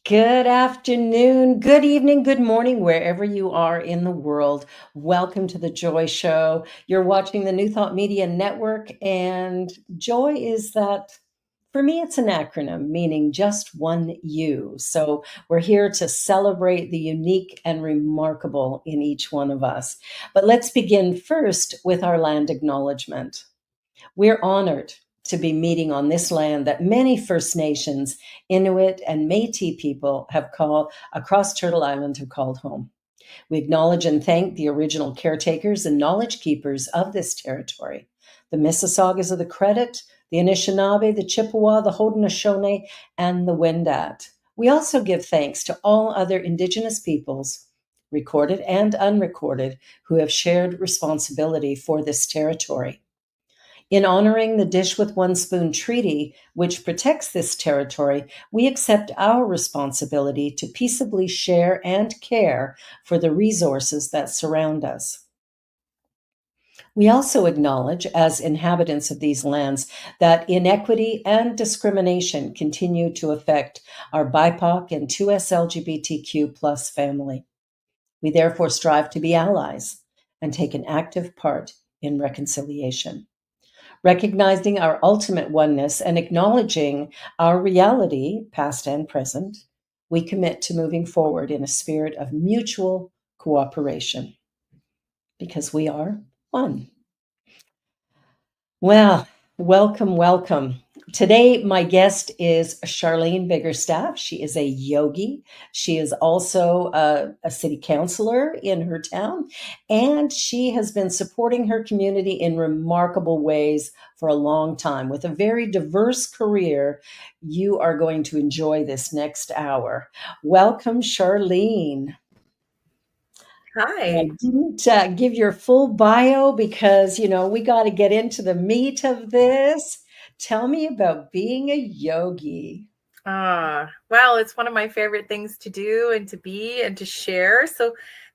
Good afternoon, good evening, good morning, wherever you are in the world. Welcome to the Joy Show. You're watching the New Thought Media Network, and joy is that, for me, it's an acronym meaning just one you. So we're here to celebrate the unique and remarkable in each one of us. But let's begin first with our land acknowledgement. We're honored to be meeting on this land that many First Nations, Inuit, and Métis people have called across Turtle Island have called home. We acknowledge and thank the original caretakers and knowledge keepers of this territory, the Mississaugas of the Credit, the Anishinaabe, the Chippewa, the Haudenosaunee, and the Wendat. We also give thanks to all other Indigenous peoples, recorded and unrecorded, who have shared responsibility for this territory. In honoring the Dish with One Spoon Treaty, which protects this territory, we accept our responsibility to peaceably share and care for the resources that surround us. We also acknowledge, as inhabitants of these lands, that inequity and discrimination continue to affect our BIPOC and 2S LGBTQ plus family. We therefore strive to be allies and take an active part in reconciliation. Recognizing our ultimate oneness and acknowledging our reality, past and present, we commit to moving forward in a spirit of mutual cooperation because we are one. Well, welcome, welcome. Today, my guest is Charlene Biggerstaff. She is a yogi. She is also a city councilor in her town, and she has been supporting her community in remarkable ways for a long time. With a very diverse career, you are going to enjoy this next hour. Welcome, Charlene. I Hi. didn't give your full bio because, we got to get into the meat of this. Tell me about being a yogi. Well, it's one of my favorite things to do and to be and to share. So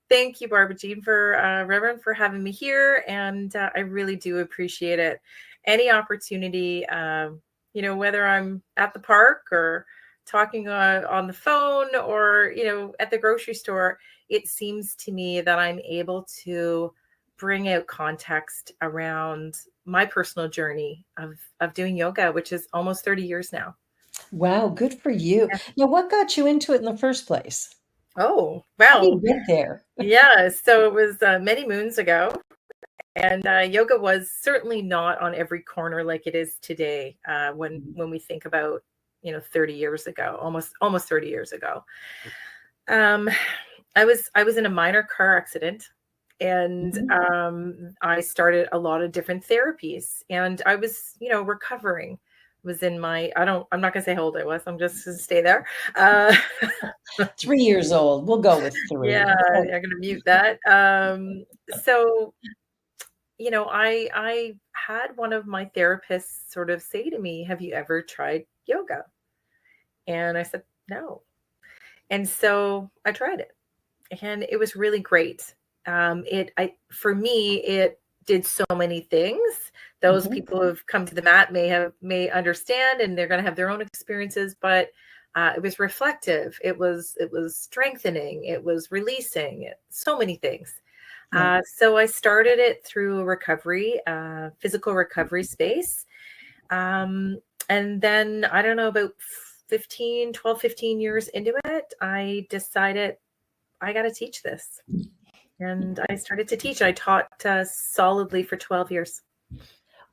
thank you, Barbara Jean, Reverend, for having me here. And I really do appreciate it. Any opportunity, whether I'm at the park or talking on the phone or, at the grocery store, it seems to me that I'm able to bring out context around my personal journey of doing yoga, which is almost 30 years now. Wow, good for you. Now, what got you into it in the first place? Oh, How do you well, get there? yeah. So it was many moons ago, and yoga was certainly not on every corner like it is today. When we think about 30 years ago, almost 30 years ago, um, I was in a minor car accident, and Mhm. I started a lot of different therapies, and I was recovering. Was in my I'm not gonna say how old I was. I'm just gonna stay there. Uh, 3 years old. We'll go with Yeah, three. I'm gonna mute that. So, I had one of my therapists sort of say to me, "Have you ever tried yoga?" And I said, "No." And so I tried it, and it was really great. For me, it did so many things. Those Mhm. people who have come to the mat may understand, and they're going to have their own experiences. But it was reflective. It was strengthening. It was releasing. So many things. Yeah. So I started it through a recovery, physical recovery space. Um, and then I don't know, about 15 years into it, I decided I got to teach this. And I started to teach. I taught solidly for 12 years.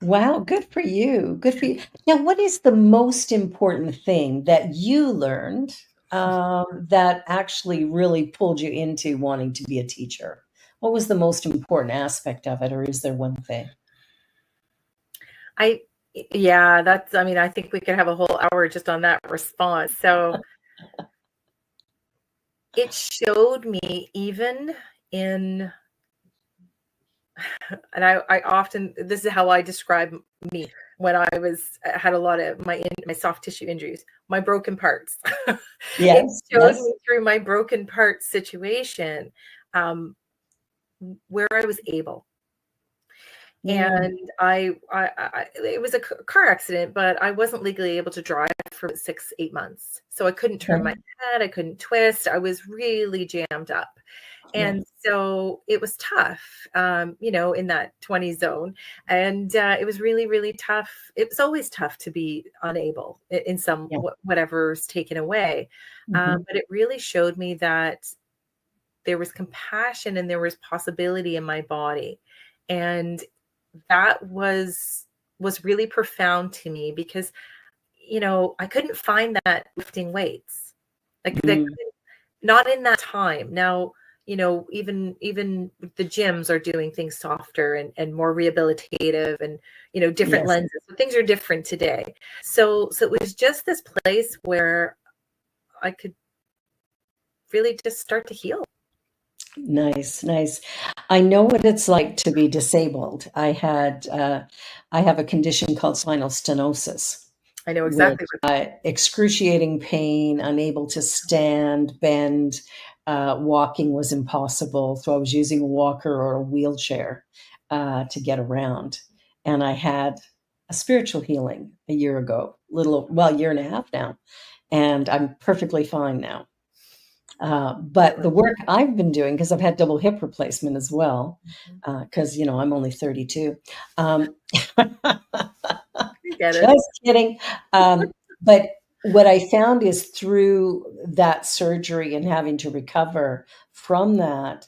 Wow, good for you. Good for you. Now, what is the most important thing that you learned that actually really pulled you into wanting to be a teacher? What was the most important aspect of it, or is there one thing? I, yeah, I mean, I think we could have a whole hour just on that response. So it showed me even in, and I often, this is how I describe me when had a lot of my soft tissue injuries, my broken parts. It Yes, showed yes. me through my broken parts situation, um, where I was able. Mm. And it was a car accident, but I wasn't legally able to drive for 6, 8 months. So I couldn't turn my Okay. head, I couldn't twist. I was really jammed up. Yeah. And so it was tough, in that 20 zone. And it was really, really tough. It was always tough to be unable in some Yeah. whatever's taken away. Mhm. But it really showed me that there was compassion and there was possibility in my body. And that was really profound to me because, I couldn't find that lifting weights. Like that, Mm. not in that time. Now, even the gyms are doing things softer and more rehabilitative and, different Yes. lenses. So things are different today. So it was just this place where I could really just start to heal. Nice, nice. I know what it's like to be disabled. I have a condition called spinal stenosis, I know which exactly what. excruciating pain, unable to stand, bend, walking was impossible. So I was using a walker or a wheelchair to get around. And I had a spiritual healing a year ago, year and a half now, and I'm perfectly fine now. But the work I've been doing, because I've had double hip replacement as well, because I'm only 32. I get it. Just kidding. But what I found is through that surgery and having to recover from that,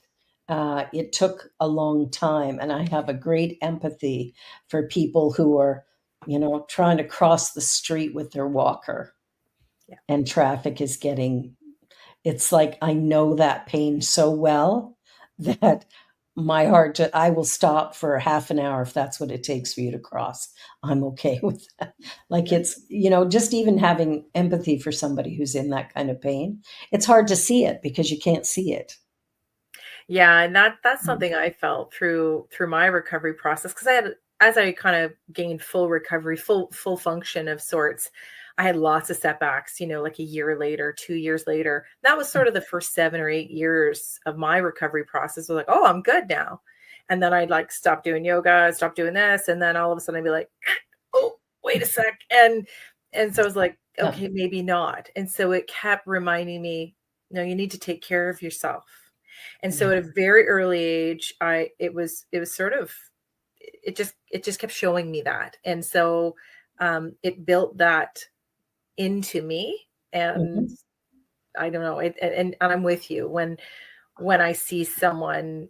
it took a long time, and I have a great empathy for people who are, trying to cross the street with their walker, Yeah. and traffic is getting it's like I know that pain so well that I will stop for half an hour if that's what it takes for you to cross. I'm okay with that. Like it's, just even having empathy for somebody who's in that kind of pain. It's hard to see it because you can't see it. Yeah, and that's Mm. something I felt through my recovery process because as I kind of gained full recovery, full function of sorts, I had lots of setbacks, like a year later, 2 years later. That was sort of the first 7 or 8 years of my recovery process. I was like, "Oh, I'm good now." And then I'd like stop doing yoga, stop doing this, and then all of a sudden I'd be like, "Oh, wait a sec." And so I was like, Yeah. "Okay, maybe not." And so it kept reminding me, "No, you need to take care of yourself." And so Yeah. at a very early age, it was sort of it just kept showing me that. And so it built that into me. And Mhm. I don't know, and I'm with you when I see someone,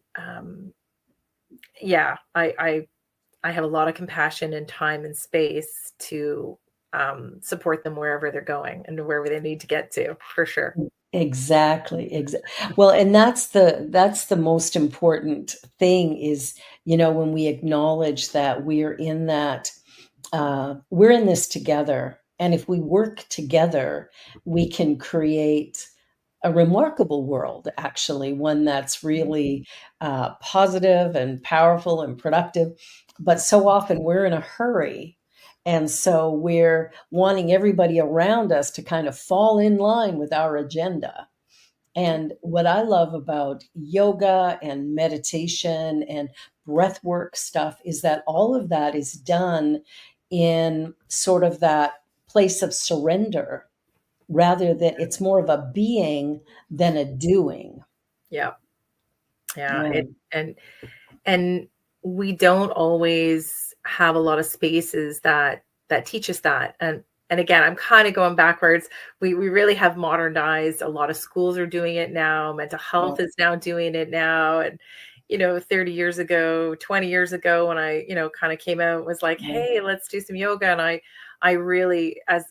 yeah, I have a lot of compassion and time and space to support them wherever they're going and wherever they need to get to, for sure. Exactly. Well, and that's the most important thing is, when we acknowledge that we're in this together. And if we work together, we can create a remarkable world, actually, one that's really positive and powerful and productive. But so often we're in a hurry. And so we're wanting everybody around us to kind of fall in line with our agenda. And what I love about yoga and meditation and breath work stuff is that all of that is done in sort of that place of surrender rather than it's more of a being than a doing. Yeah. Yeah. Yeah. And we don't always have a lot of spaces that teach us that. And again, I'm kind of going backwards. We really have modernized. A lot of schools are doing it now. Mental Yeah. health is now doing it now. And 30 years ago, 20 years ago, when I kind of came out, was like, Yeah. hey, let's do some yoga. And I really, as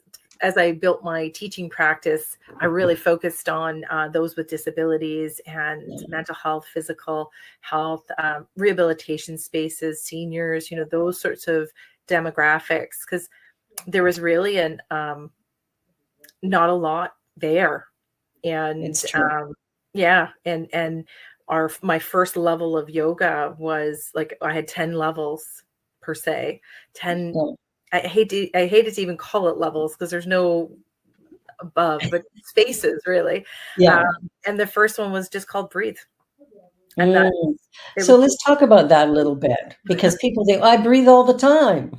I built my teaching practice, I really focused on those with disabilities and Yeah. mental health, physical health, rehabilitation spaces, seniors, those sorts of demographics, because there was really not a lot there. And It's true. yeah, and my first level of yoga was like I had 10 levels per se. 10. Yeah. I hate to even call it levels because there's no above, but spaces really. Yeah. Um, and the first one was just called breathe. And that Mm. it So was let's just talk about that a little bit because people think, "I breathe all the time."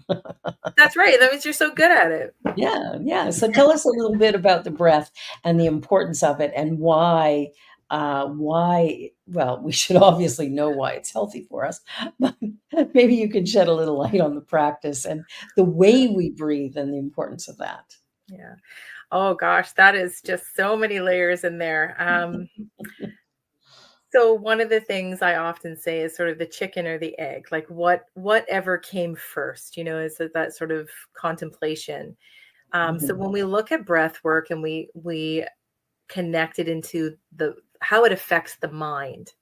that's right. That means you're so good at it. Yeah, yeah. So tell us a little bit about the breath and the importance of it and why, well, we should obviously know why it's healthy for us, but maybe you can shed a little light on the practice and the way we breathe and the importance of that. Yeah. Oh gosh, that is just so many layers in there. So one of the things I often say is sort of the chicken or the egg, like whatever came first, is that sort of contemplation. So Mhm. when we look at breath work and we connect it into the how it affects the mind,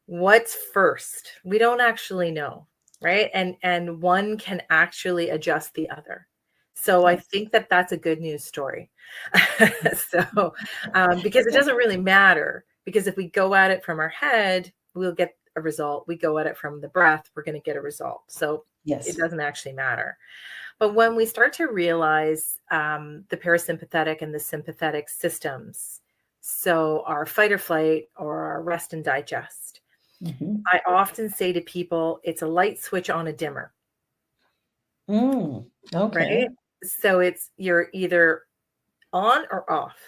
what's first? We don't actually know, right? And one can actually adjust the other. So I Yes. think that that's a good news story. So because it doesn't really matter, because if we go at it from our head, we'll get a result. We go at it from the breath, we're going to get a result. So it Yes. doesn't actually matter. But when we start to realize the parasympathetic and the sympathetic systems, so our fight or flight or our rest and digest, Mhm. I often say to people, it's a light switch on a dimmer, Mm. Okay. right? So it's you're either on or off,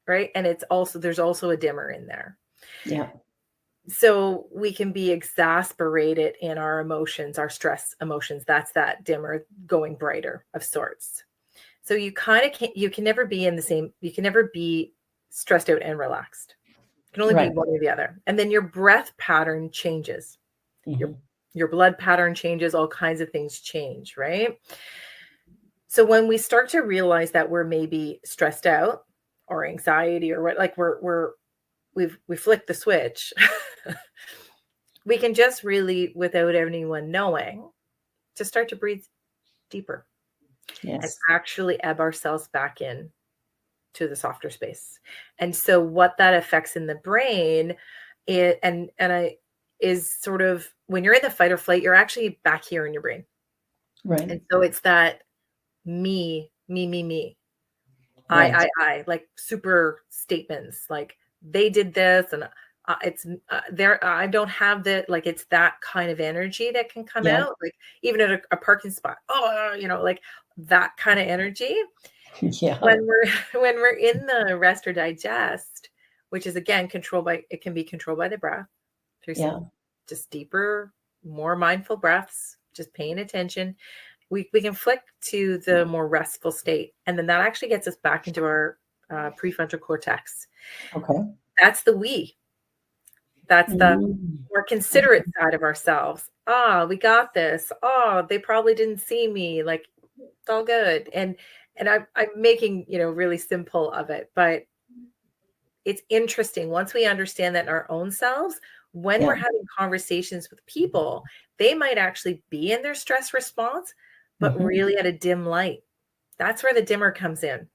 right? And there's also a dimmer in there. Yeah. So we can be exasperated in our emotions, our stress emotions. That's that dimmer going brighter of sorts. So you kind of can't, you can never be in the same, you can never be stressed out and relaxed. It can only be Right. one or the other. And then your breath pattern changes. Your Mhm. your blood pattern changes, all kinds of things change, right? So when we start to realize that we're maybe stressed out or anxiety or what, like we flicked the switch, we can just really, without anyone knowing, just start to breathe deeper and Yes. actually ebb ourselves back in to the softer space. And so what that affects in the brain is sort of when you're in the fight or flight, you're actually back here in your brain. Right. And so it's that me, Right. like super statements like they did this and it's there. I don't have that. Like it's that kind of energy that can come Yeah. out, like even at a parking spot. Oh, like that kind of energy Yeah. when we're when we're in the rest or digest, which is again controlled by it can be controlled by the breath through some Yeah. just deeper, more mindful breaths, just paying attention. We can flick to the more restful state, and then that actually gets us back into our prefrontal cortex. Okay. That's the we. That's the Mm. more considerate side of ourselves. Ah, we got this. Oh, they probably didn't see me. Like it's all good. And I'm making, really simple of it, but it's interesting once we understand that in our own selves, when we're Yeah. having conversations with people, they might actually be in their stress response, but Mhm. really at a dim light. That's where the dimmer comes in.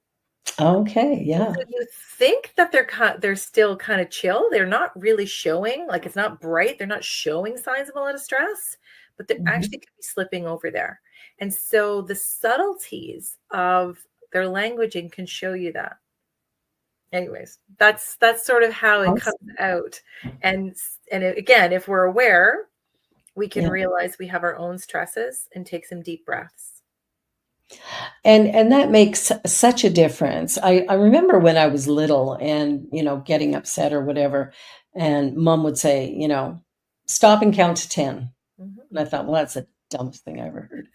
Okay. And Yeah. so you think that they're still kind of chill. They're not really showing, like it's not bright. They're not showing signs of a lot of stress, but they Mhm. actually could be slipping over there. And so the subtleties of their languaging can show you that. Anyways, that's sort of how it comes Awesome. out. Again, if we're aware, we can Yeah. realize we have our own stresses and take some deep breaths. And that makes such a difference. I remember when I was little and, getting upset or whatever, and mom would say, "Stop and count to 10." And Mhm. I thought, "Well, that's the dumbest thing I ever heard.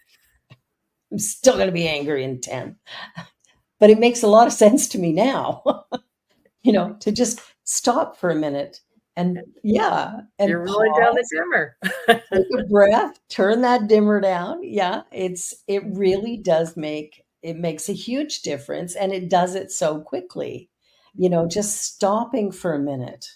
I'm still gonna be angry in 10." But it makes a lot of sense to me now, to just stop for a minute and yeah, and You're rolling down the pause. dimmer. Take a breath, turn that dimmer down. Yeah, it really does it makes a huge difference, and it does it so quickly. Just stopping for a minute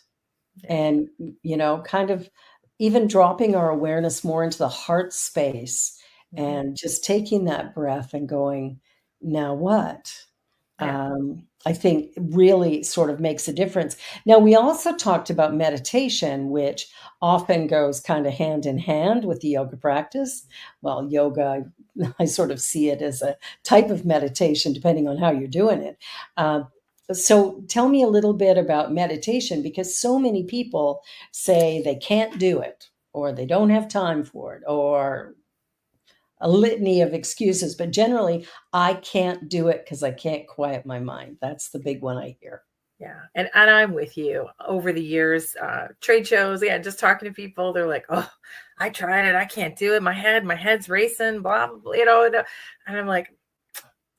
Yeah. and, kind of even dropping our awareness more into the heart space Mhm. and just taking that breath and going, "Now what?" Yeah. I think really sort of makes a difference. Now, we also talked about meditation, which often goes kind of hand in hand with the yoga practice. Well, yoga, I sort of see it as a type of meditation, depending on how you're doing it. So tell me a little bit about meditation, because so many people say they can't do it, or they don't have time for it, or a litany of excuses. But generally, I can't do it because I can't quiet my mind. That's the big one I hear. Yeah. And I'm with you. Over the years, trade shows, yeah, just talking to people, they're like, oh, I tried it. I can't do it. My head's racing, blah, blah, blah, and I'm like,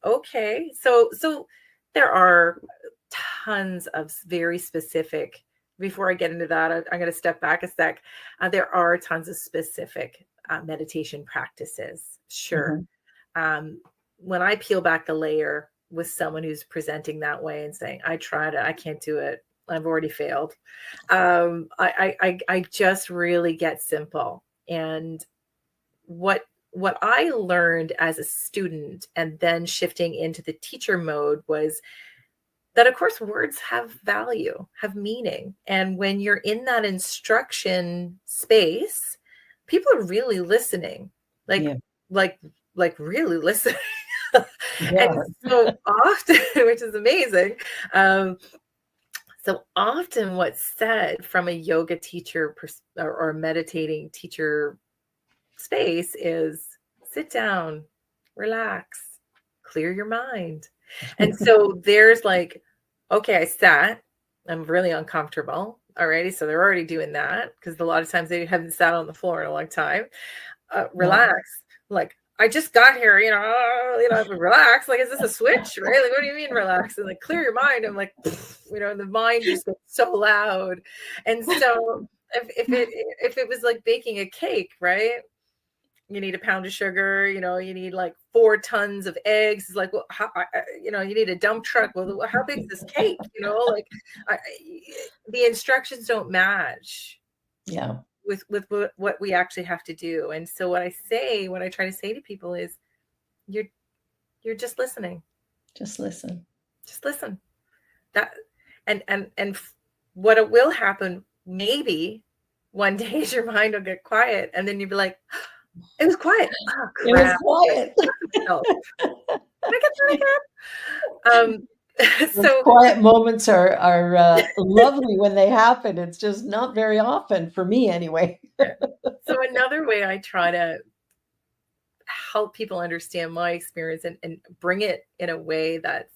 okay. So there are tons of very specific, before I get into that, I'm going to step back a sec. There are tons of specific meditation practices. Sure. When I peel back the layer with someone who's presenting that way and saying, I tried it, I can't do it, I've already failed. I just really get simple. And what I learned as a student and then shifting into the teacher mode was that, of course, words have value, have meaning. And when you're in that instruction space, people are really listening, like, really listening. Yeah. And so often, which is amazing, so often what's said from a yoga teacher or meditating teacher space is sit down, relax, clear your mind. And so there's like, okay, I sat, I'm really uncomfortable already. So they're already doing that because a lot of times they haven't sat on the floor in a long time. Relax. Like, I just got here, relax. Like, is this a switch? Right? Like, what do you mean relax? And like, clear your mind. I'm like, the mind just gets so loud. And so if it was like baking a cake, right? You need a pound of sugar, you need like 4 tons of eggs. It's like, well, how, you need a dump truck. Well, how big is this cake? Like the instructions don't match. Yeah. With what we actually have to do. And so what I try to say to people is you're just listening. Just listen. Just listen. That and what it will happen, maybe one day is your mind will get quiet and then you'll be like, it was quiet. Oh, crap. It was quiet. Can I get that again? So quiet moments are lovely when they happen. It's just not very often for me anyway. So another way I try to help people understand my experience and bring it in a way that's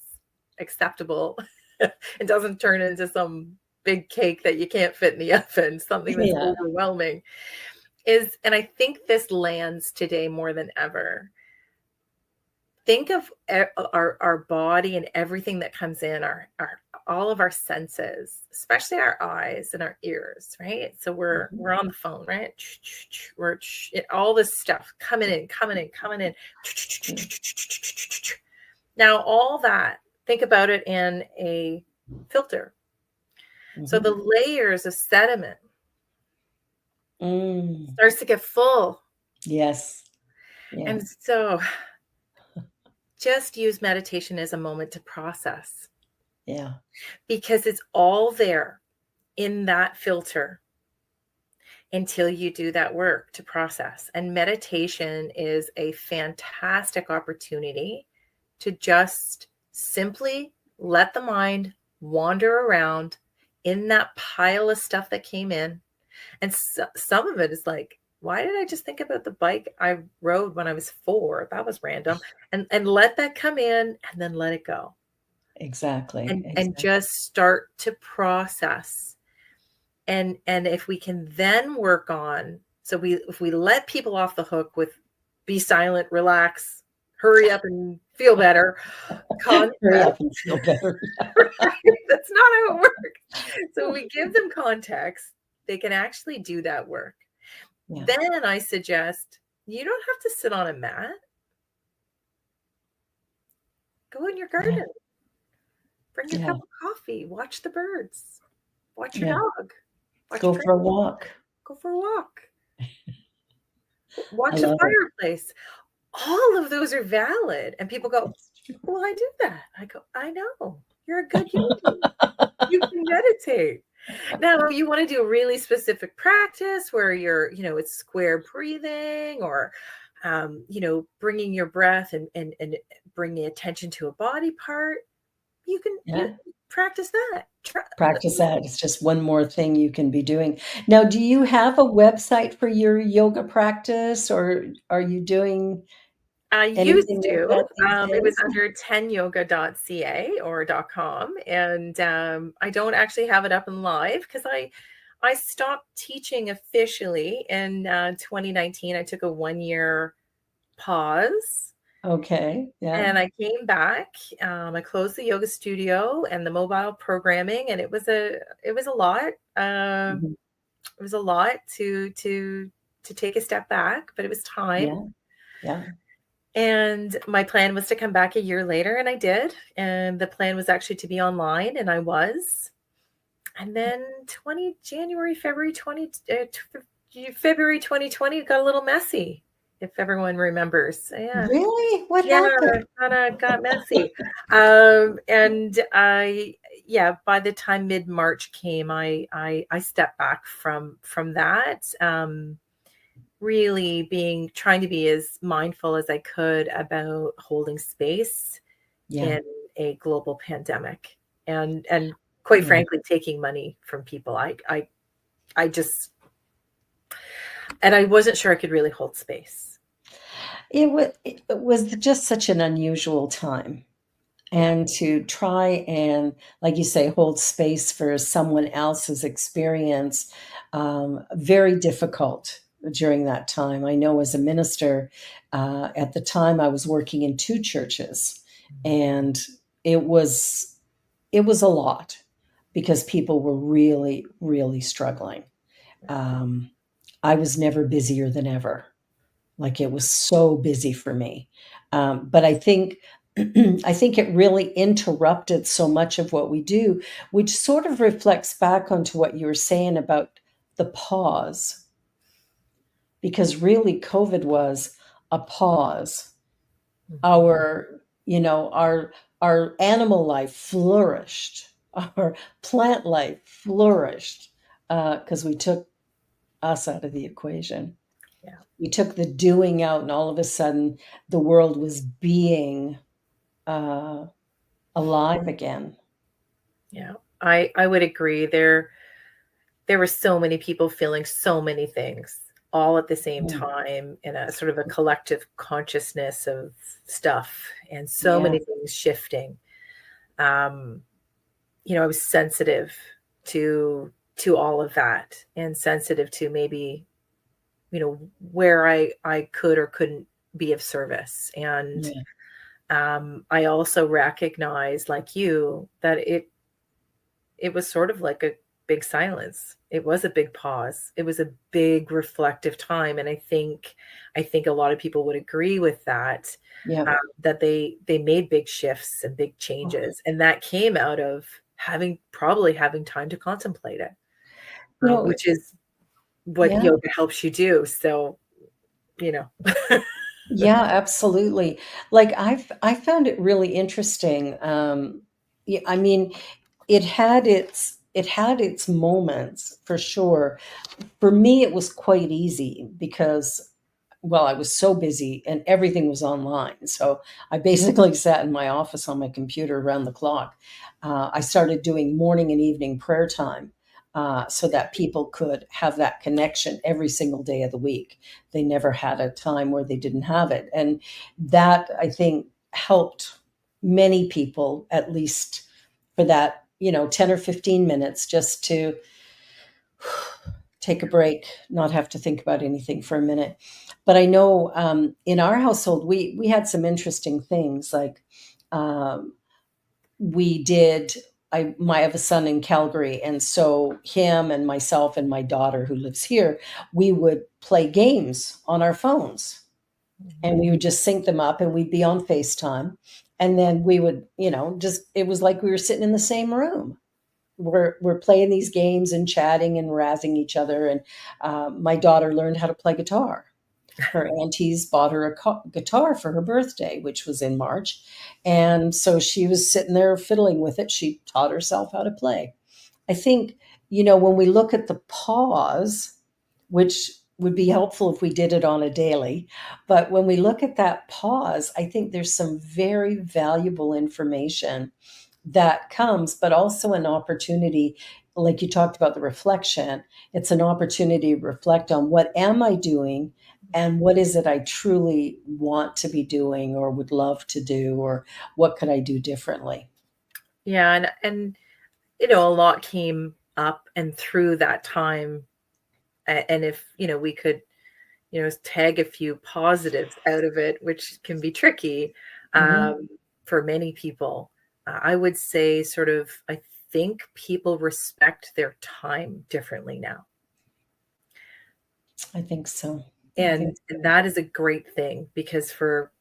acceptable and doesn't turn into some big cake that you can't fit in the oven, something that's overwhelming is, and I think this lands today more than ever. Think of our body and everything that comes in, our all of our senses, especially our eyes and our ears, right? So we're on the phone, right? We're all this stuff coming in. Now, all that, think about it in a filter. So the layers of sediment starts to get full. Yes. Yeah. And so just use meditation as a moment to process. Yeah. Because it's all there in that filter until you do that work to process. And meditation is a fantastic opportunity to just simply let the mind wander around in that pile of stuff that came in. And some of it is like, why did I just think about the bike I rode when I was 4? That was random. And let that come in and then let it go. Exactly. And just start to process. And if we can then work on, if we let people off the hook with be silent, relax, hurry up and feel better. Hurry up and feel better. Right? That's not how it works. So we give them context, they can actually do that work. Yeah. Then I suggest you don't have to sit on a mat. Go in your garden. Yeah. Bring your cup of coffee. Watch the birds. Watch your dog. Go for a walk. Go for a walk. Watch a fireplace. All of those are valid. And people go, well, I do that. I go, I know. You're a good yogi. You can meditate. Now, you want to do a really specific practice where you're, it's square breathing or, bringing your breath and bringing attention to a body part. You can practice that. Practice that. It's just one more thing you can be doing. Now, do you have a website for your yoga practice, or are you doing I used anything with to. that these It was days? under 10yoga.ca or .com, and I don't actually have it up and live because I stopped teaching officially in 2019. I took a 1 year pause, Okay, yeah. and I came back. I closed the yoga studio and the mobile programming, and it was a lot. Mhm. It was a lot to take a step back, but it was time. Yeah, yeah. And my plan was to come back a year later, and I did. And the plan was actually to be online, and I was. And then 20 January, February 20, February 2020 got a little messy, if everyone remembers. Yeah. Really? What Yeah, happened? kind of got messy. And yeah, by the time mid-March came, I stepped back from that. Really trying to be as mindful as I could about holding space Yeah, in a global pandemic, and quite yeah. frankly, taking money from people. I just, and I wasn't sure I could really hold space. It was just such an unusual time. Yeah. And to try and, like you say, hold space for someone else's experience, very difficult during that time. I know as a minister, at the time I was working in two churches, and it was it was a lot because people were really, really struggling. Um, I was never busier than ever. Like it was so busy for me. But I think I think it really interrupted so much of what we do, which sort of reflects back onto what you were saying about the pause, because really COVID was a pause. Mhm. Our animal life flourished, our plant life flourished, because we took us out of the equation. Yeah. We took the doing out, and all of a sudden the world was being uh, alive again. Yeah. I would agree. There were so many people feeling so many things all at the same Mm, time in a sort of a collective consciousness of stuff, and so yeah, many things shifting. Um, I was sensitive to all of that, and sensitive to maybe, where I could or couldn't be of service. And yeah, I also recognize, like you, that it was sort of like a big silence. It was a big pause. It was a big reflective time, and I think a lot of people would agree with that. yeah. That they made big shifts and big changes, and that came out of having time to contemplate it, You know, which is what yeah, yoga helps you do. So, you know, yeah, absolutely. Like I found it really interesting. Yeah, I mean, it had its moments for sure. For me, it was quite easy because, well, I was so busy and everything was online. So I basically sat in my office on my computer around the clock. I started doing morning and evening prayer time, so that people could have that connection every single day of the week. They never had a time where they didn't have it. And that, I think, helped many people, at least for that, 10 or 15 minutes, just to take a break, not have to think about anything for a minute. But I know, in our household, we had some interesting things. Like, um, we did. I have a son in Calgary, and so him and myself and my daughter who lives here, we would play games on our phones, and we would just sync them up, and we'd be on FaceTime, and then we would, just it was like we were sitting in the same room. We're playing these games and chatting and razzing each other. And my daughter learned how to play guitar. Her aunties bought her a guitar for her birthday, which was in March, and so she was sitting there fiddling with it. She taught herself how to play. I think, when we look at the pause, which would be helpful if we did it on a daily, but when we look at that pause, I think there's some very valuable information that comes, but also an opportunity, like you talked about the reflection. It's an opportunity to reflect on what am I doing and what is it I truly want to be doing or would love to do, or what could I do differently? Yeah, and a lot came up and through that time. And if, we could, tag a few positives out of it, which can be tricky Hmm. um, for many people, I would say sort of, I think people respect their time differently now. I think so. I think And so. that is a great thing because for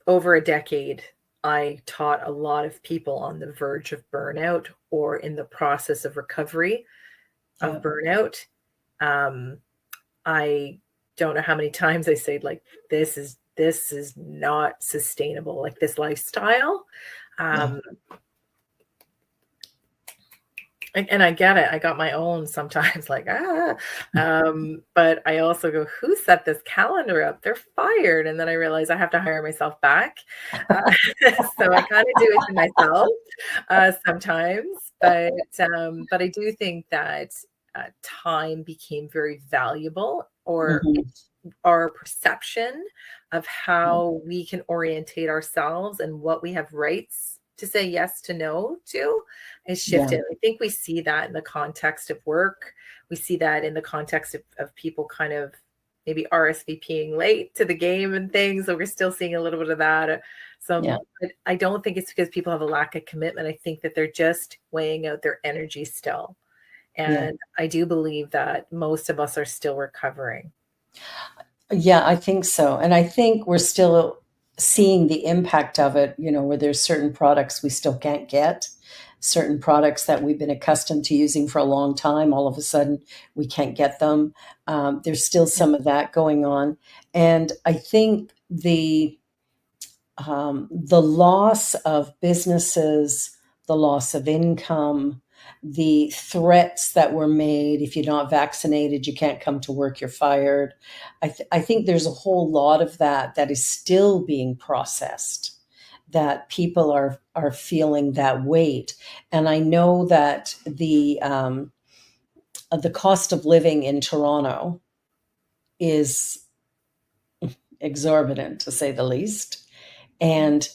over a decade, I taught a lot of people on the verge of burnout or in the process of recovery of Yeah. burnout. Um, I don't know how many times I say like this is not sustainable, like this lifestyle. Yeah. Um, and I get it. I got my own sometimes, like but I also go, who set this calendar up? They're fired, and then I realize I have to hire myself back. Uh, so I kind of do it to myself sometimes, but I do think that time became very valuable, or Hmm. our perception of Yeah. how we can orientate ourselves and what we have rights to say yes to no to has Yeah. shifted. I think we see that in the context of work. We see that in the context of people kind of maybe RSVPing late to the game and things. So we're still seeing a little bit of that. Yeah. But I don't think it's because people have a lack of commitment. I think that they're just weighing out their energy still. Yeah. And I do believe that most of us are still recovering. Yeah, I think so. And I think we're still seeing the impact of it, where there's certain products we still can't get, certain products that we've been accustomed to using for a long time. All of a sudden, we can't get them. There's still some of that going on. And I think the loss of businesses, the loss of income, the threats that were made, if you're not vaccinated, you can't come to work, you're fired. I think there's a whole lot of that is still being processed, that people are feeling that weight. And I know that the cost of living in Toronto is exorbitant, to say the least. And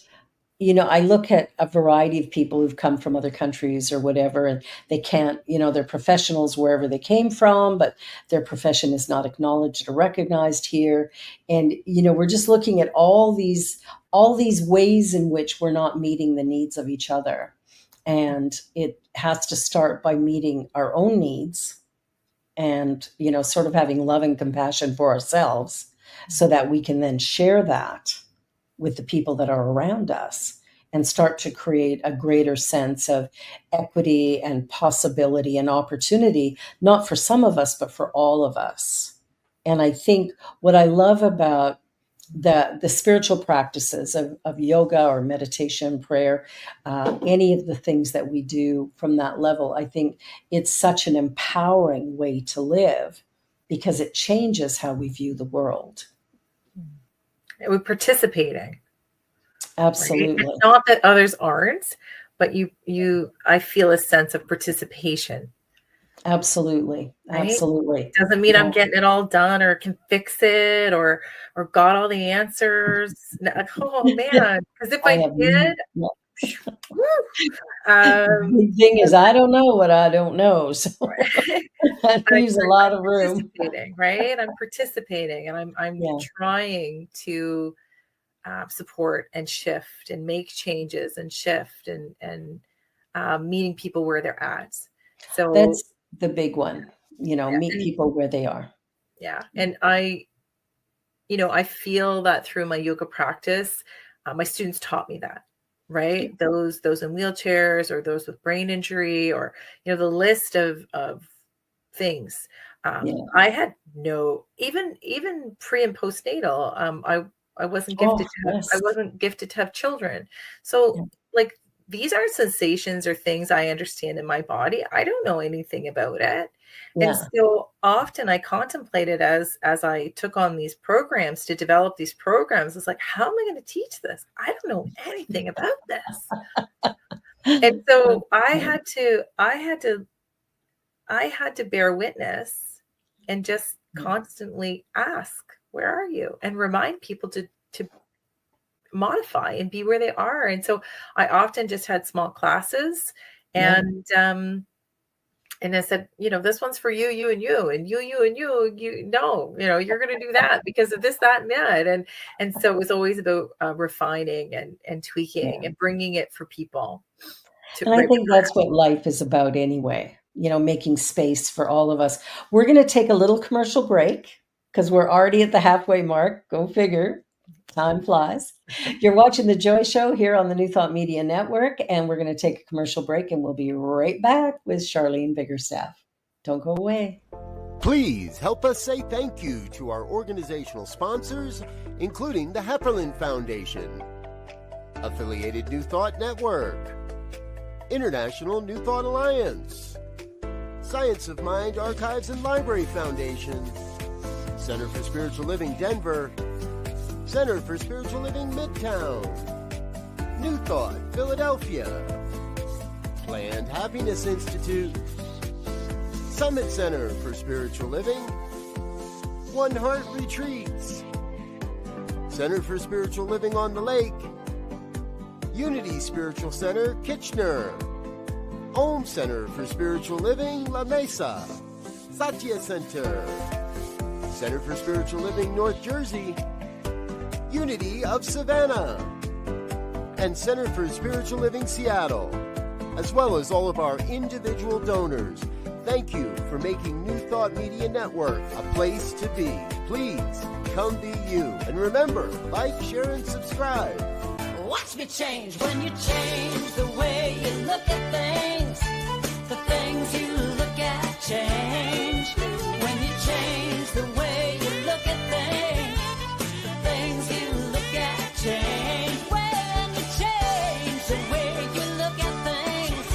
I look at a variety of people who've come from other countries or whatever, and they can't, they're professionals wherever they came from, but their profession is not acknowledged or recognized here. And, we're just looking at all these ways in which we're not meeting the needs of each other. And it has to start by meeting our own needs and, sort of having love and compassion for ourselves so that we can then share that with the people that are around us and start to create a greater sense of equity and possibility and opportunity, not for some of us, but for all of us. And I think what I love about the spiritual practices of yoga or meditation, prayer, any of the things that we do from that level, I think it's such an empowering way to live because it changes how we view the world. We're participating, right? It's Absolutely. not that others aren't, but I feel a sense of participation, Absolutely. right? Absolutely. Doesn't mean I'm Yeah. getting it all done or can fix it or got all the answers. Like, oh man, because if I I have did, yeah. whew, um, The thing is, I don't know what I don't know, so that leaves a lot I'm of room. participating, right? I'm participating, and I'm Yeah. trying to support and shift and make changes and shift and meeting people where they're at. So That's the big one, meet and people where they are. yeah, and I feel that through my yoga practice, my students taught me that, right? Those in wheelchairs or those with brain injury or the list of things. Yeah. I had no even pre and postnatal. I wasn't Oh, gifted to I yes. wasn't gifted to have children. So Yeah. like these are sensations or things I understand in my body. I don't know anything about it. And Yeah. so often I contemplated as I took on these programs to develop these programs, it's like, how am I going to teach this? I don't know anything about this. And That's so funny. I had to bear witness and just Yeah. constantly ask, where are you? And remind people to modify and be where they are. And so I often just had small classes, Yeah. and I said, this one's for you, you and you, and you and you no, you're going to do that because of this, that, and that. And so it was always about refining and tweaking Yeah. and bringing it for people to And I right where think that's what life is about anyway, making space for all of us. We're going to take a little commercial break because we're already at the halfway mark. Go figure. Time flies. You're watching The Joy Show here on the New Thought Media Network, and we're going to take a commercial break, and we'll be right back with Charlene Biggerstaff. Don't go away. Please help us say thank you to our organizational sponsors, including the Hefferland Foundation, Affiliated New Thought Network, International New Thought Alliance, Science of Mind Archives and Library Foundation, Center for Spiritual Living Denver, Center for Spiritual Living Midtown, New Thought Philadelphia, Planned Happiness Institute, Summit Center for Spiritual Living, One Heart Retreats, Center for Spiritual Living on the Lake, Unity Spiritual Center, Kitchener, Home Center for Spiritual Living, La Mesa, Satya Center, Center for Spiritual Living, North Jersey, Unity of Savannah, and Center for Spiritual Living, Seattle, as well as all of our individual donors. Thank you for making New Thought Media Network a place to be. Please come be you. And remember, like, share, and subscribe. Watch me change when you change the way you look at things. The things you look at change. When you change the way you look at things, the things you look at change. When you change the way you look at things,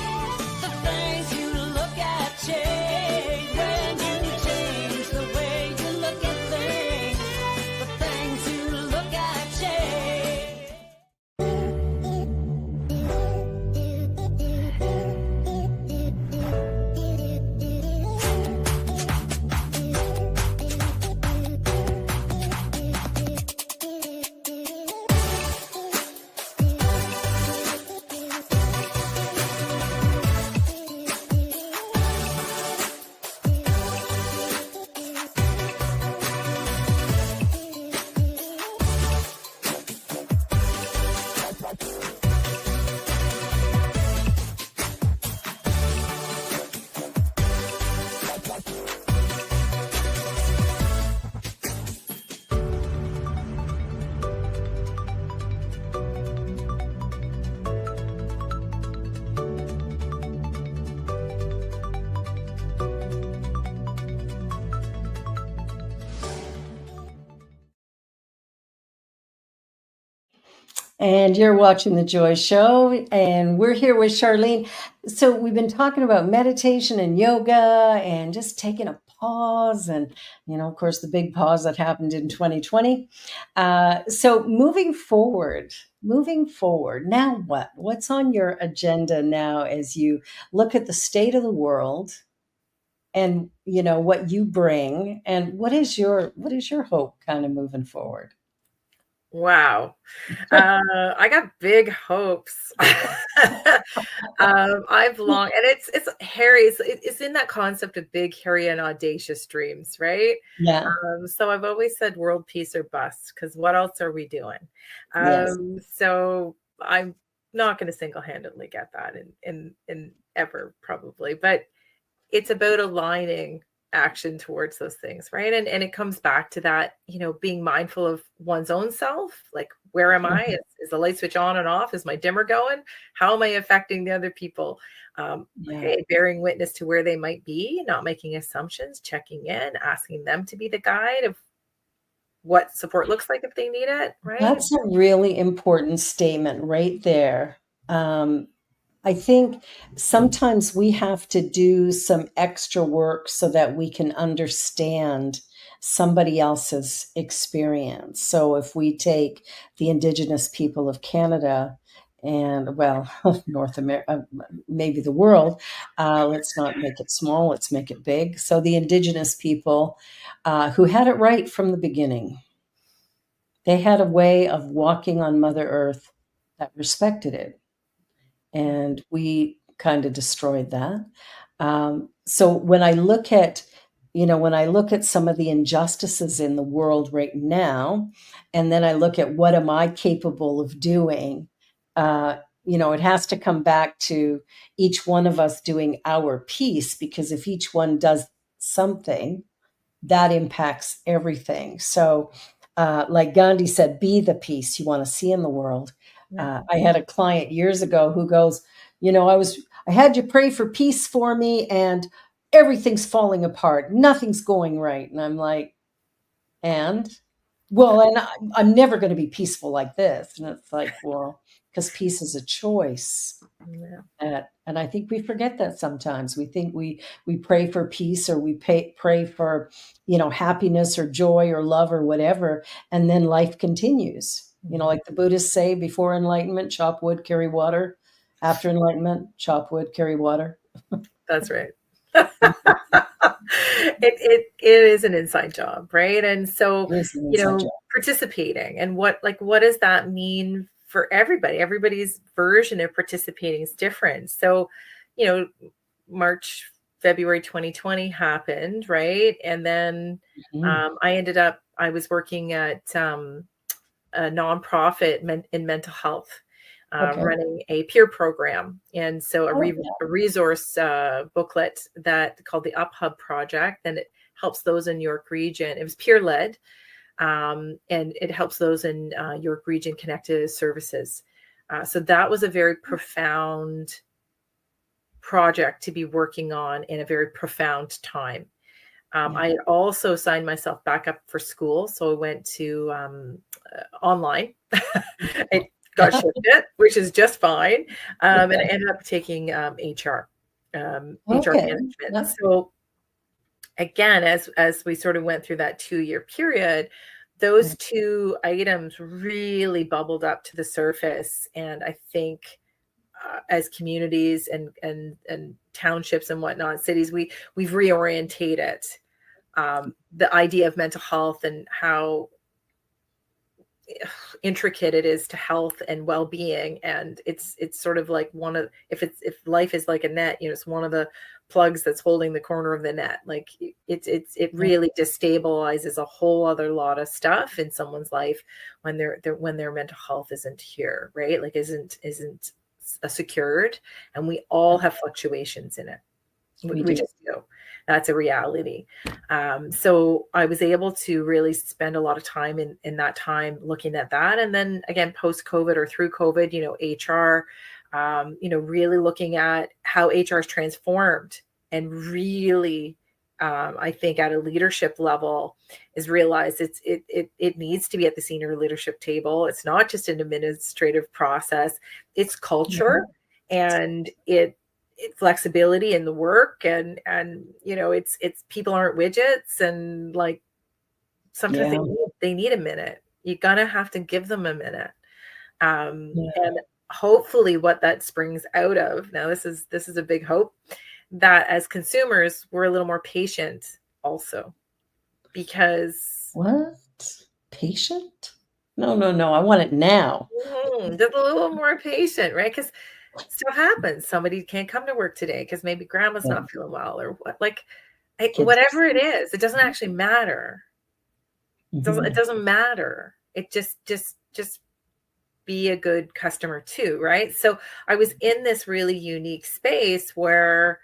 the things you look at change. When you change the way you look at things, the things you look at change. And you're watching The Joy Show, and we're here with Charlene. So, we've been talking about meditation and yoga and just taking a pause, and, of course, the big pause that happened in 2020. So, moving forward, now what? What's on your agenda now as you look at the state of the world and, what you bring, and what is your hope kind of moving forward? Wow. I got big hopes. I've long and it's hairy. It's in that concept of big, hairy, and audacious dreams, right? Yeah. So I've always said world peace or bust, because what else are we doing? Yes. So I'm not going to single-handedly get that in ever probably, but it's about aligning action towards those things, right? And it comes back to that, being mindful of one's own self. Like, where am I? Mhm. Is the light switch on and off? Is my dimmer going? How am I affecting the other people? Yeah. Hey, bearing witness to where they might be, not making assumptions, checking in, asking them to be the guide of what support looks like if they need it, right? That's a really important statement right there. Um, I think sometimes we have to do some extra work so that we can understand somebody else's experience. So if we take the Indigenous people of Canada, and well, North America, maybe the world. Let's not make it small, let's make it big. So the indigenous people who had it right from the beginning, they had a way of walking on Mother Earth that respected it. And we kind of destroyed that. So when I look at, when I look at some of the injustices in the world right now, and then I look at what am I capable of doing, it has to come back to each one of us doing our piece, because if each one does something, that impacts everything. So, like Gandhi said, be the peace you want to see in the world. I had a client years ago who goes, I had you pray for peace for me, and everything's falling apart. Nothing's going right. And I'm like, and I'm never going to be peaceful like this. And it's like, well, because peace is a choice. Yeah. And I think we forget that sometimes. We think we pray for peace, or we pray for, happiness or joy or love or whatever, and then life continues. Like the Buddhists say, before enlightenment, chop wood, carry water. After enlightenment, chop wood, carry water. That's right. It is an inside job, right? And so, It is an inside job. participating, and what does that mean for everybody? Everybody's version of participating is different. So, February 2020 happened, right? And then I was working at a nonprofit in mental health, Okay. running a peer program. And so Oh, yeah. a resource booklet that called the Up Hub Project, and it helps those in York Region. It was peer led, and it helps those in York Region connect to services. So that was a very profound project to be working on in a very profound time. I had also signed myself back up for school, so I went to online. I got shifted, which is just fine, and I ended up taking HR management. Yeah. So again, as we sort of went through that 2-year period, those two items really bubbled up to the surface, and I think as communities and townships and whatnot, cities, we've reorientated the idea of mental health and how intricate it is to health and well-being. And it's sort of like if life is like a net, it's one of the plugs that's holding the corner of the net. Like it really destabilizes a whole other lot of stuff in someone's life when their mental health isn't here, right? Like isn't secured, and we all have fluctuations in it. We just do. That's a reality. So I was able to really spend a lot of time in that time looking at that. And then again, post-COVID or through COVID, HR, really looking at how HR is transformed, and really, I think at a leadership level is realized it needs to be at the senior leadership table. It's not just an administrative process, it's culture, and it's flexibility in the work, and it's people aren't widgets, and like sometimes they need a minute. You're gonna have to give them a minute, and hopefully what that springs out of, now this is a big hope, that as consumers we're a little more patient also, because patient? No, I want it now. Just a little more patient, right? Because stuff happens. Somebody can't come to work today because maybe grandma's not feeling well, or what, whatever it is, it doesn't actually matter. It doesn't matter. It just be a good customer too, right? So I was in this really unique space where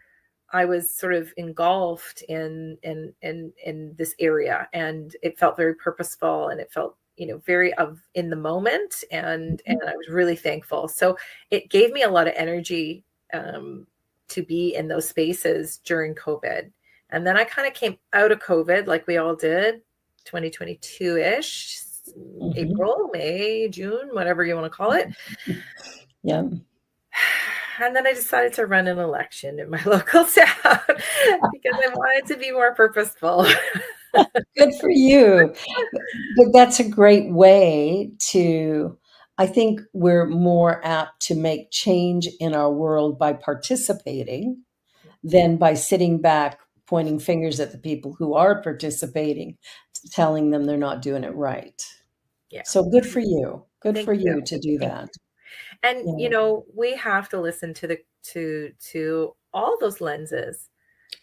I was sort of engulfed in this area, and it felt very purposeful, and it felt very in the moment, and I was really thankful. So it gave me a lot of energy to be in those spaces during COVID. And then I kind of came out of COVID, like we all did, 2022-ish, April, May, June, whatever you want to call it. Yeah. And then I decided to run an election in my local town because I wanted to be more purposeful. Good for you. But that's a great way to I think we're more apt to make change in our world by participating than by sitting back, pointing fingers at the people who are participating, telling them they're not doing it right. Yeah. So good for you. Good Thank for you. you to do Thank that. And Yeah, we have to listen to to all those lenses,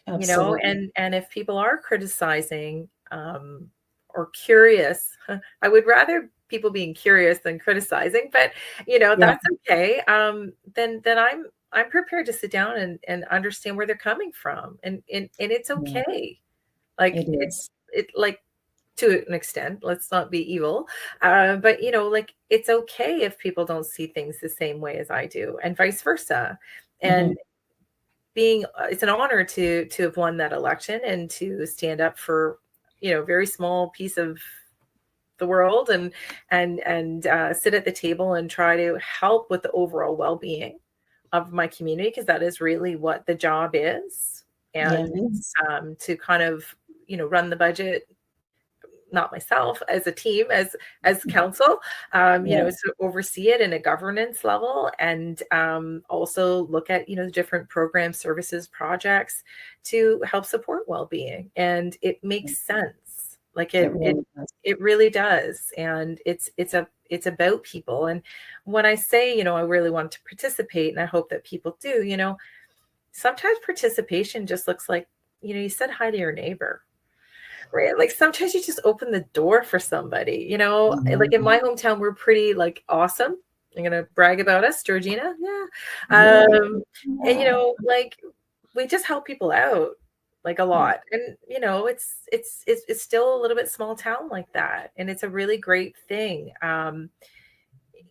absolutely. and if people are criticizing or curious, I would rather people being curious than criticizing, but Yeah, that's okay. Then I'm prepared to sit down and understand where they're coming from, and it's yeah, okay. Like it is. it like to an extent, let's not be evil. But like it's okay if people don't see things the same way as I do, and vice versa. Mhm. And it's an honor to have won that election and to stand up for a very small piece of the world, and sit at the table and try to help with the overall well-being of my community, because that is really what the job is. Yeah, it And is. to kind of run the budget, not myself, as a team, as council, Yeah, to oversee it in a governance level, and also look at the different programs, services, projects to help support well-being. And it makes sense. Like it it it really does. it really does. And it's about people. And when I say I really want to participate, and I hope that people do, sometimes participation just looks like you said hi to your neighbor. Right. Like sometimes you just open the door for somebody, like in Mhm. my hometown, we're pretty like awesome. I'm gonna brag about us, Georgina. Yeah. Yeah, And yeah, like we just help people out like a yeah, lot. And it's still a little bit small town like that. And it's a really great thing.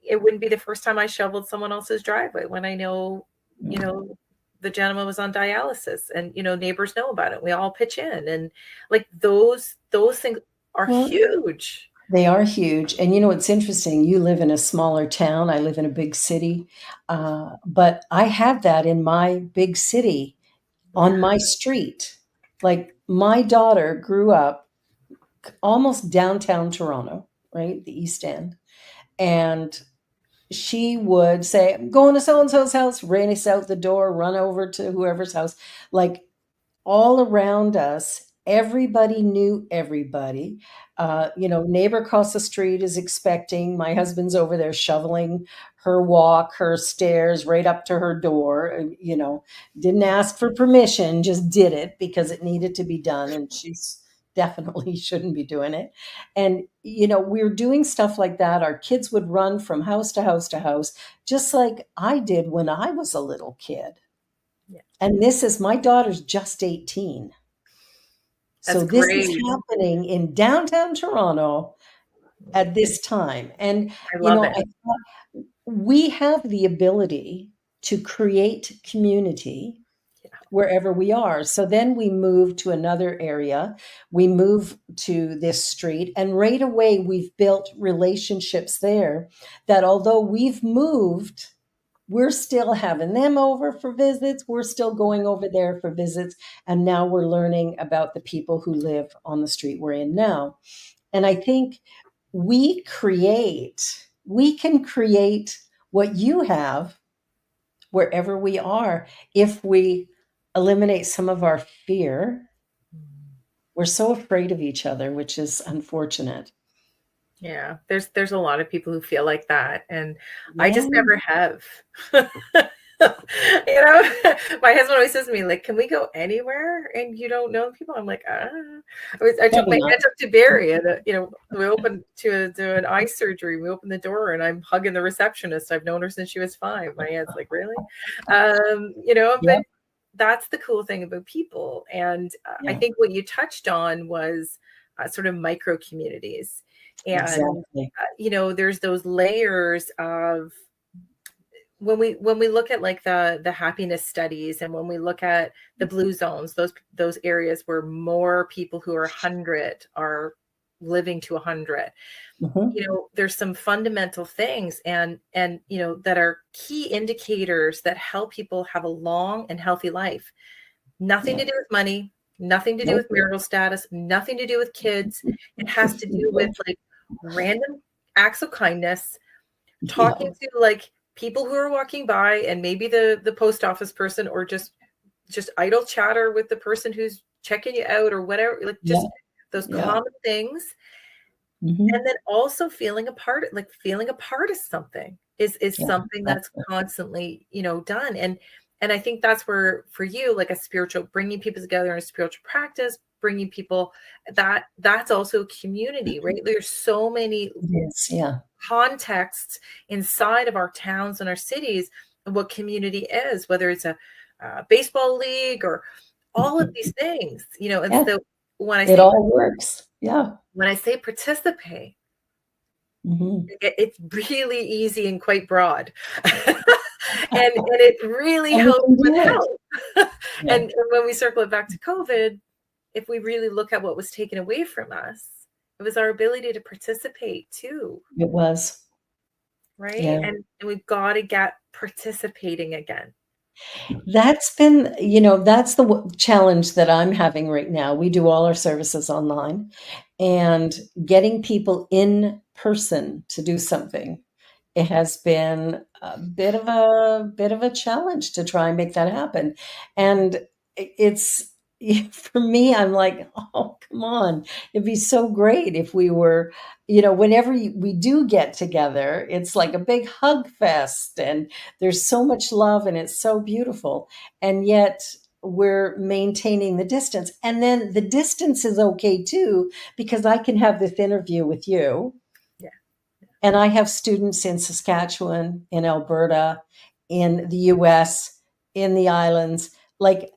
It wouldn't be the first time I shoveled someone else's driveway when I know, you yeah. know, the gentleman was on dialysis, and neighbors know about it. We all pitch in, and like those things are Well, huge. they are huge. And you know, it's interesting. You live in a smaller town. I live in a big city. But I have that in my big city on Yeah. my street. Like my daughter grew up almost downtown Toronto, right? The East End. And she would say, I'm going to so and so's house, race out the door, run over to whoever's house. Like all around us, everybody knew everybody. Neighbor across the street is expecting. My husband's over there shoveling her walk, her stairs right up to her door. Didn't ask for permission, just did it because it needed to be done. And she's definitely shouldn't be doing it. And, we're doing stuff like that. Our kids would run from house to house to house, just like I did when I was a little kid. Yeah. And this is my daughter's just 18. That's So this is great. happening in downtown Toronto at this time. And, I love I it. thought we have the ability to create community Yeah. wherever we are. So then we move to another area, we move to this street, and right away we've built relationships there that although we've moved, we're still having them over for visits. We're still going over there for visits. And now we're learning about the people who live on the street we're in now. And I think we can create what you have wherever we are if we eliminate some of our fear. We're so afraid of each other, which is unfortunate. Yeah, there's a lot of people who feel like that, and I Yeah. just never have. My husband always says to me, like, "Can we go anywhere and you don't know people?" I'm like, "Ah." I took Probably my not. aunt up to Barrie, and we opened to do an eye surgery. We opened the door, and I'm hugging the receptionist. I've known her since she was 5. My aunt's like, "Really?" Yeah. But that's the cool thing about people, and I Yeah. think what you touched on was sort of micro communities. And Exactly. there's those layers of when we look at like the happiness studies, and when we look at the blue zones, those areas where more people who are 100 are living to 100. Mhm. There's some fundamental things, and that are key indicators that help people have a long and healthy life. Nothing Yeah. to do with money, nothing to do Nope. with marital status, nothing to do with kids. It has to do with like random acts of kindness, talking to like people who are walking by, and maybe the post office person, or just idle chatter with the person who's checking you out or whatever, like just those common things. Mhm. And then also feeling a part of something is something that's constantly, done. And I think that's where, for you, like a spiritual, bringing people together in a spiritual practice, bringing people, that's also a community, right? There's so many It is, yeah. contexts inside of our towns and our cities of what community is, whether it's a baseball league or all of these things, and Yeah. so when I It say all works. Yeah. participate, Mhm. it's really easy and quite broad. And it really And we helps can with do it. health. Yeah. And when we circle it back to COVID, if we really look at what was taken away from us, it was our ability to participate too, It was. right? Yeah. And we've got to get participating again. That's been, that's the challenge that I'm having right now. We do all our services online, and getting people in person to do something, it has been a bit of a challenge to try and make that happen. And it's for me, I'm like, oh, come on. It'd be so great if we were, whenever we do get together, it's like a big hug fest, and there's so much love, and it's so beautiful. And yet we're maintaining the distance. And then the distance is okay too, because I can have this interview with you. Yeah. And I have students in Saskatchewan, in Alberta, in the US, in the islands. Like,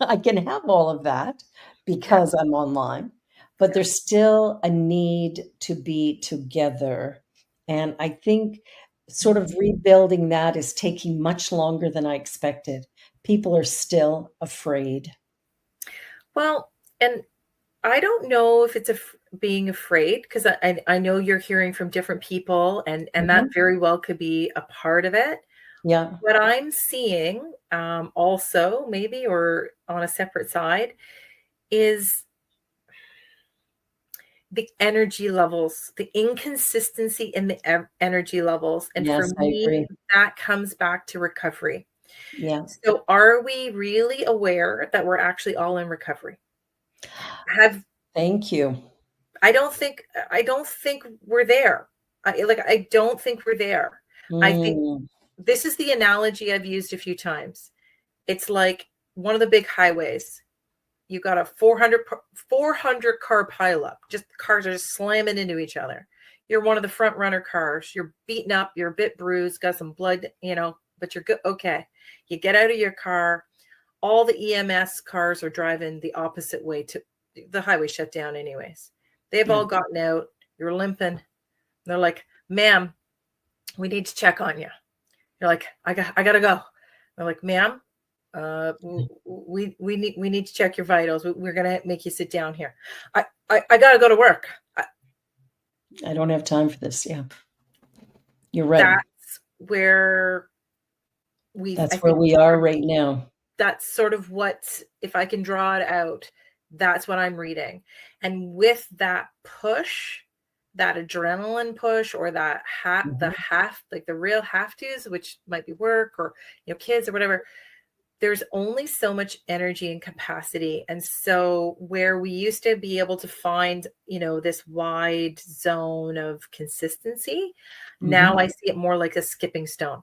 I can have all of that because I'm online, but there's still a need to be together. And I think sort of rebuilding that is taking much longer than I expected. People are still afraid. Well, and I don't know if it's being afraid, because I know you're hearing from different people, and that Mhm. very well could be a part of it. Yeah. What I'm seeing, also maybe, or on a separate side, is the energy levels, the inconsistency in the energy levels. And for Yes, I me, agree. that comes back to recovery. Yeah. So are we really aware that we're actually all in recovery? Thank you. I don't think we're there. I don't think we're there. I think Mm, this is the analogy I've used a few times. It's like one of the big highways. You got a 400 car pileup. Just cars are just slamming into each other. You're one of the front runner cars. You're beaten up. You're a bit bruised. Got some blood, but you're good. Okay. You get out of your car. All the EMS cars are driving the opposite way to the highway, shut down anyways. They've yeah. all gotten out. You're limping. They're like, ma'am, we need to check on you. You're like, I gotta go. They're like, ma'am, we need to check your vitals. We're gonna make you sit down here. I gotta go to work. I don't have time for this. Yeah. You're right. That's where That's where we are right now. that's sort of what, if I can draw it out, that's what I'm reading. And with that push, that adrenaline push, or that like the real have tos, which might be work or kids or whatever, there's only so much energy and capacity. And so where we used to be able to find this wide zone of consistency, now I see it more like a skipping stone.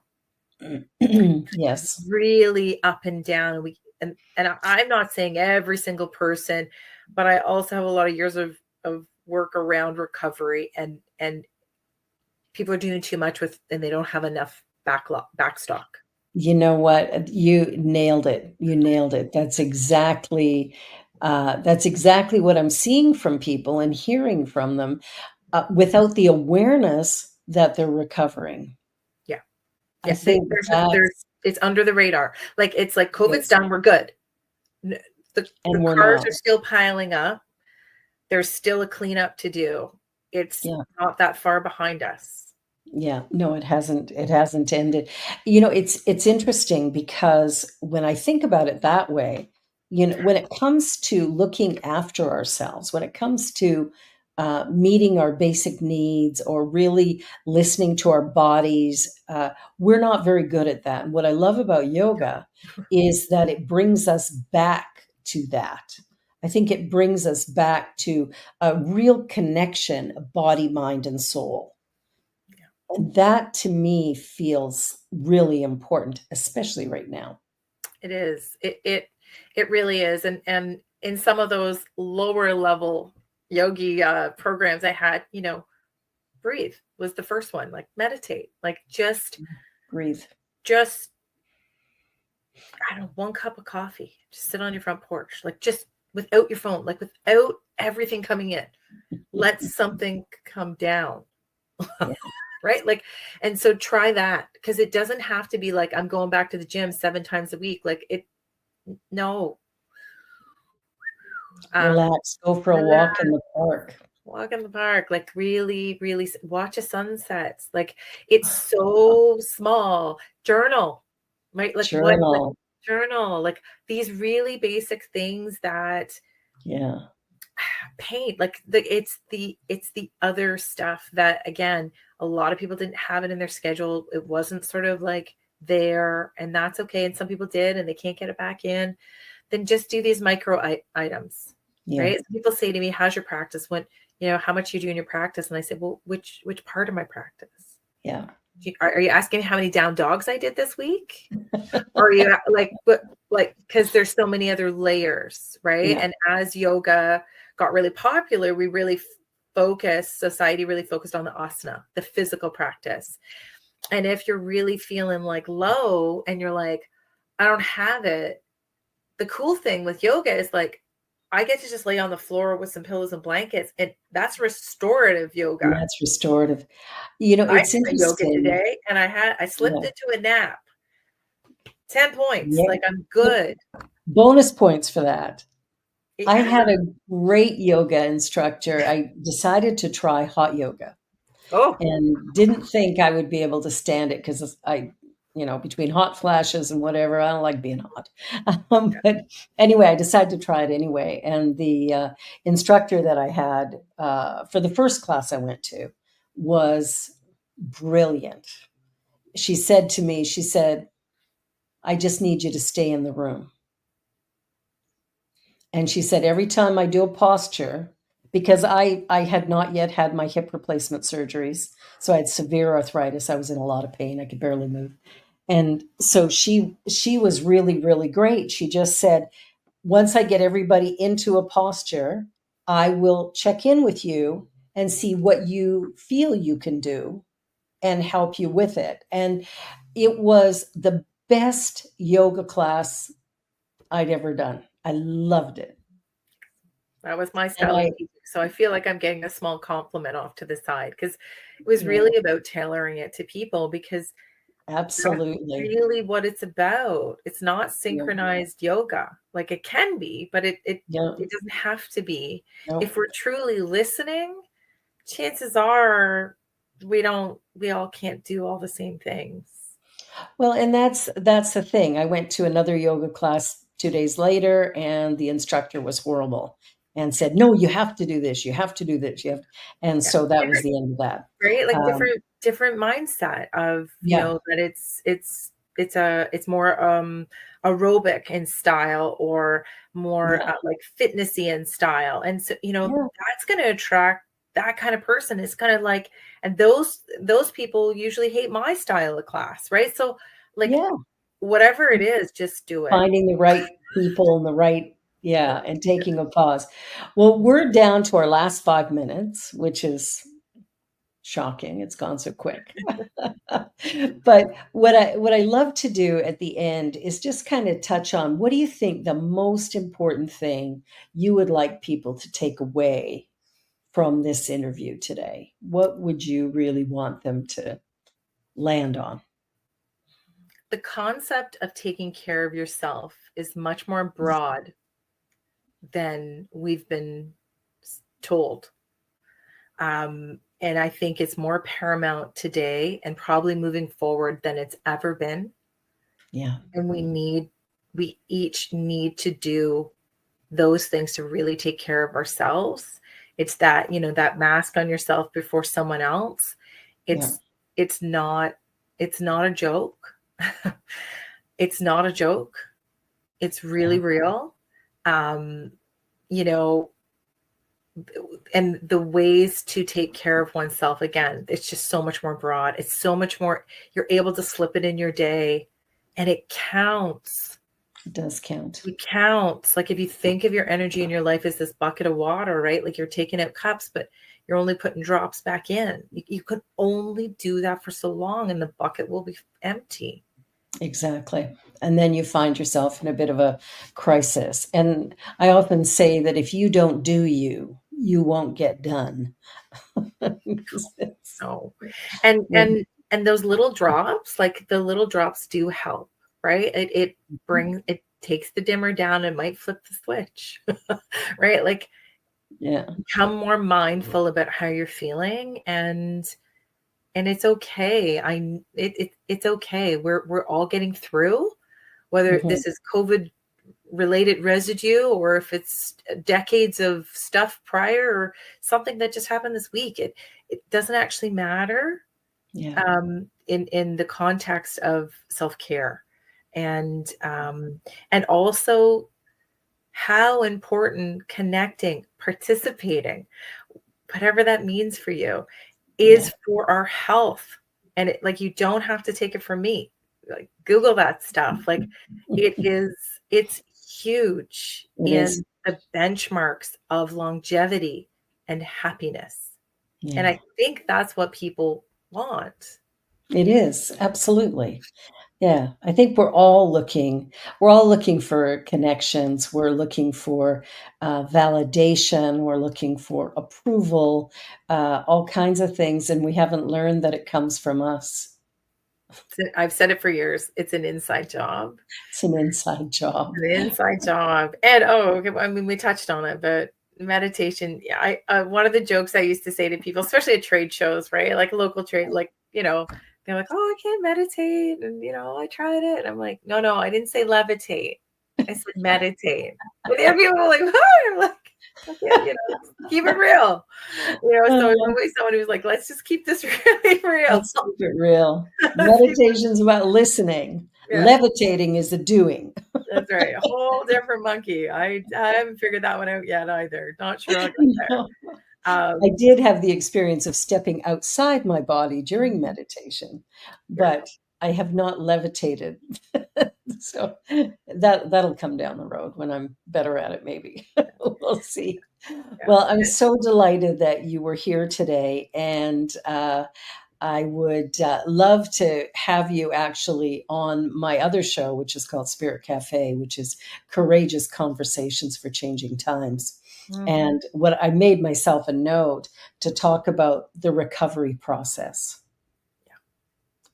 Yes. Really up and down. And I'm not saying every single person, but I also have a lot of years of work around recovery, and people are doing too much and they don't have enough backstock. You know what? You nailed it. You nailed it. That's exactly what I'm seeing from people and hearing from them, without the awareness that they're recovering. Yeah. I think it's under the radar. Like, it's like COVID's done, we're good. The cars are still piling up. There's still a cleanup to do. It's not that far behind us. Yeah, no, it hasn't ended. It's interesting, because when I think about it that way, when it comes to looking after ourselves, when it comes to meeting our basic needs or really listening to our bodies. We're not very good at that. And what I love about yoga is that it brings us back to that. I think it brings us back to a real connection of body, mind, and soul. And that to me feels really important, especially right now. It is. It really is. And in some of those lower level yogi programs I had, breathe was the first one. Like meditate. Like Breathe. just I don't know, 1 cup of coffee. Just sit on your front porch. Like just without your phone, like without everything coming in. Let something come down. Yeah. Right? Like, and so try that, because it doesn't have to be like I'm going back to the gym 7 times a week. Like no. Relax. Go for a walk in the park. Walk in the park, like really, really watch a sunset. Like it's so small. Journal, right? Like Journal. journal, like these really basic things that Yeah. paint, like it's the other stuff that, again, a lot of people didn't have it in their schedule. It wasn't sort of like there, and that's okay. And some people did, and they can't get it back in. Then just do these micro items, Yeah. right? So people say to me, how's your practice? When, how much you do in your practice? And I say, well, which part of my practice? Yeah. Are you asking me how many down dogs I did this week? Or are you like, because there's so many other layers, right? Yeah. And as yoga got really popular, we really society really focused on the asana, the physical practice. And if you're really feeling like low and you're like, I don't have it, the cool thing with yoga is like, I get to just lay on the floor with some pillows and blankets, and that's restorative yoga. That's restorative. I It's did my yoga interesting. today, and I slipped Yeah. into a nap. 10 points. Yeah. Like I'm good. Bonus points for that. Yeah. I had a great yoga instructor. I decided to try hot yoga Oh, and didn't think I would be able to stand it because between hot flashes and whatever, I don't like being hot. But anyway, I decided to try it anyway. And the instructor that I had for the first class I went to was brilliant. She said to me, I just need you to stay in the room. And she said, every time I do a posture, because I had not yet had my hip replacement surgeries, so I had severe arthritis. I was in a lot of pain. I could barely move. And so she was really, really great. She just said, once I get everybody into a posture, I will check in with you and see what you feel you can do and help you with it. And it was the best yoga class I'd ever done. I loved it. that was my style of teaching. So I feel like I'm getting a small compliment off to the side, because it was really about tailoring it to people, because absolutely that's really what it's about. It's not synchronized yoga. Like it can be, but it doesn't have to be. If we're truly listening, chances are we all can't do all the same things. Well, and that's the thing. I went to another yoga class 2 days later, and the instructor was horrible and said, no, you have to do this. You have to do this. And so that was the end of that. Right? Like different mindset of, that it's more aerobic in style, or more like fitnessy in style. And so, that's going to attract that kind of person. Is kind of like, and those people usually hate my style of class, right? So like, whatever it is, just do it. Finding the right people and the right, and taking a pause. Well, we're down to our last 5 minutes, which is shocking. It's gone so quick. But what I love to do at the end is just kind of touch on, what do you think the most important thing you would like people to take away from this interview today? What would you really want them to land on? The concept of taking care of yourself is much more broad than we've been told. And I think it's more paramount today, and probably moving forward, than it's ever been. Yeah. And we each need to do those things to really take care of ourselves It's that, that mask on yourself before someone else. Yeah. It's not a joke. It's not a joke. It's really Yeah. real. You know, and the ways to take care of oneself, again, it's just so much more broad. It's so much more, you're able to slip it in your day, and it counts. It does count. It counts. Like, if you think of your energy in your life as this bucket of water, right? Like, you're taking out cups, but you're only putting drops back in. You can only do that for so long, and the bucket will be empty. Exactly. And then you find yourself in a bit of a crisis. And I often say that if you don't do you, you won't get done. So, and those little drops, like, the little drops do help, right? It takes the dimmer down and might flip the switch, right? Like, Yeah. become more mindful about how you're feeling, and it's okay. It's okay. We're all getting through, whether this is COVID related residue, or if it's decades of stuff prior, or something that just happened this week. It doesn't actually matter. Yeah. In the context of self-care, and also how important connecting, participating, whatever that means for you, is for our health. And like, you don't have to take it from me. Like, Google that stuff. Like, it's huge in the benchmarks of longevity and happiness. Yeah. And I think that's what people want. It is. Absolutely. Yeah. I think we're all looking for connections. We're looking for validation. We're looking for approval, all kinds of things. And we haven't learned that it comes from us. I've said it for years. It's an inside job. It's an inside job. An inside job. And okay, I mean, we touched on it, but meditation. Yeah, one of the jokes I used to say to people, especially at trade shows, right? Like local trade, like, they're like, "Oh, I can't meditate," and I tried it. And I'm like, "No, I didn't say levitate. I said meditate." But there people were like, "Oh," I'm like, okay, keep it real. So it's always someone who's like, "Let's just keep this really real." Let's keep it real. Meditation's about listening. Yeah. Levitating is the doing. That's right. A whole different monkey. I haven't figured that one out yet either. Not sure I'll get there. I did have the experience of stepping outside my body during meditation, but I have not levitated. So that'll come down the road when I'm better at it, maybe. We'll see. Yeah. Well, I'm so delighted that you were here today, and I would love to have you actually on my other show, which is called Spirit Cafe, which is Courageous Conversations for Changing Times. Mm-hmm. And what I made myself a note to talk about the recovery process,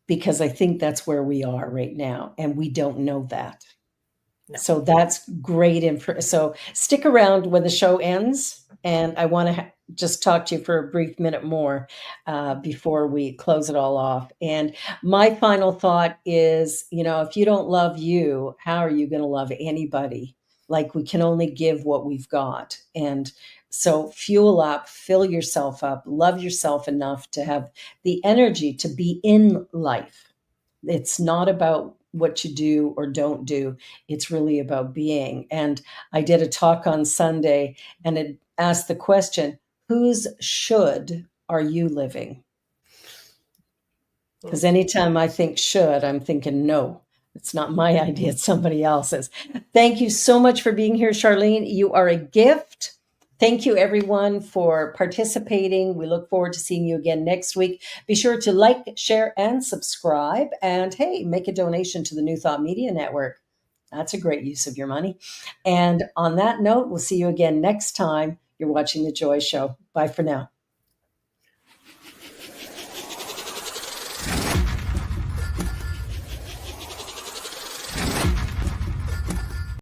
because I think that's where we are right now, and we don't know that. No. So that's great. So stick around when the show ends, and I want to just talk to you for a brief minute more before we close it all off. And my final thought is, if you don't love you, how are you going to love anybody? Like, we can only give what we've got. And so fuel up, fill yourself up, love yourself enough to have the energy to be in life. It's not about what you do or don't do. It's really about being. And I did a talk on Sunday, and it asked the question, whose should are you living? Because anytime I think should, I'm thinking no. It's not my idea, it's somebody else's. Thank you so much for being here, Charlene. You are a gift. Thank you, everyone, for participating. We look forward to seeing you again next week. Be sure to like, share, and subscribe. And hey, make a donation to the New Thought Media Network. That's a great use of your money. And on that note, we'll see you again next time you're watching The Joy Show. Bye for now.